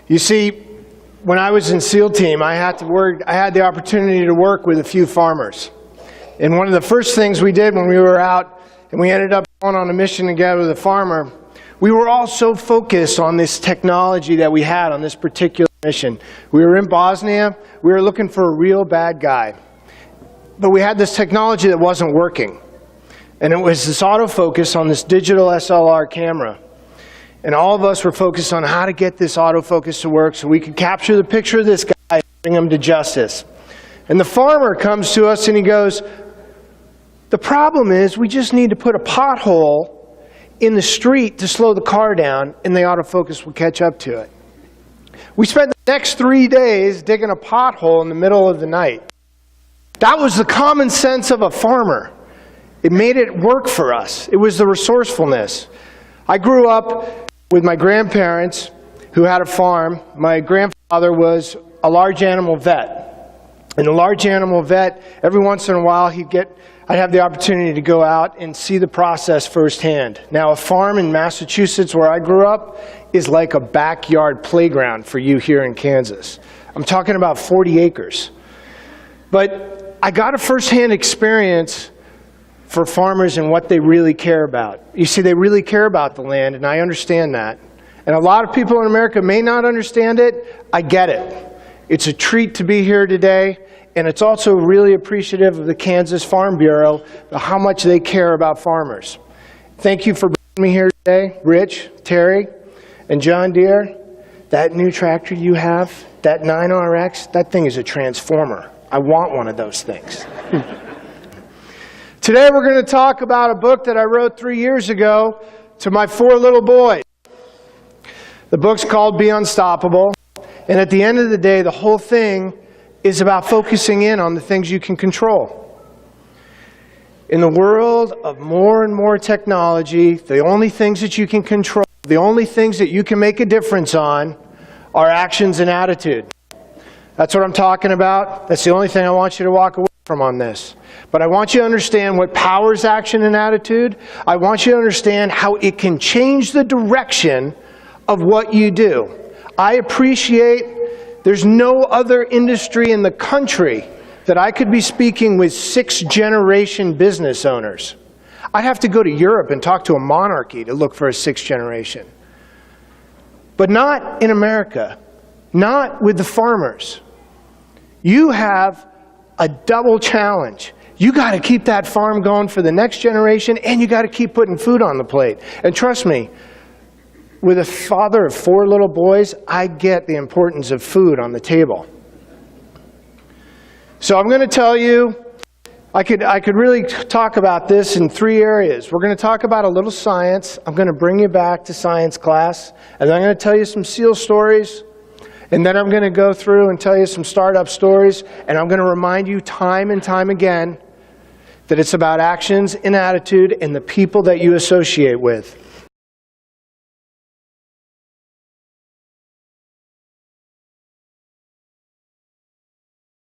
You see, when I was in SEAL team, I had the opportunity to work with a few farmers. And one of the first things we did when we were out and we ended up going on a mission together with a farmer, we were all so focused on this technology that we had on this particular mission. We were in Bosnia, we were looking for a real bad guy. But we had this technology that wasn't working. And it was this autofocus on this digital SLR camera. And all of us were focused on how to get this autofocus to work so we could capture the picture of this guy and bring him to justice. And the farmer comes to us and he goes, the problem is we just need to put a pothole in the street to slow the car down and the autofocus will catch up to it. We spent the next 3 days digging a pothole in the middle of the night. That was the common sense of a farmer. It made it work for us. It was the resourcefulness. I grew up with my grandparents who had a farm. My grandfather was a large animal vet. And a large animal vet, every once in a while I'd have the opportunity to go out and see the process firsthand. Now a farm in Massachusetts where I grew up is like a backyard playground for you here in Kansas. I'm talking about 40 acres. But I got a firsthand experience for farmers and what they really care about. You see, they really care about the land, and I understand that. And a lot of people in America may not understand it. I get it. It's a treat to be here today, and it's also really appreciative of the Kansas Farm Bureau, how much they care about farmers. Thank you for bringing me here today, Rich, Terry, and John Deere. That new tractor you have, that 9RX, that thing is a transformer. I want one of those things. Today we're going to talk about a book that I wrote 3 years ago to my 4 little boys. The book's called Be Unstoppable, and at the end of the day, the whole thing is about focusing in on the things you can control. In the world of more and more technology, the only things that you can control, the only things that you can make a difference on are actions and attitude. That's what I'm talking about. That's the only thing I want you to walk away from on this. But I want you to understand what powers action and attitude. I want you to understand how it can change the direction of what you do. I appreciate there's no other industry in the country that I could be speaking with 6th-generation business owners. I'd have to go to Europe and talk to a monarchy to look for a 6th generation. But not in America, not with the farmers. You have a double challenge. You got to keep that farm going for the next generation, and you got to keep putting food on the plate. And trust me, with a father of 4 little boys, I get the importance of food on the table. So I'm going to tell you, I could really talk about this in 3 areas. We're going to talk about a little science. I'm going to bring you back to science class, and then I'm going to tell you some SEAL stories. And then I'm going to go through and tell you some startup stories, and I'm going to remind you time and time again that it's about actions and attitude and the people that you associate with.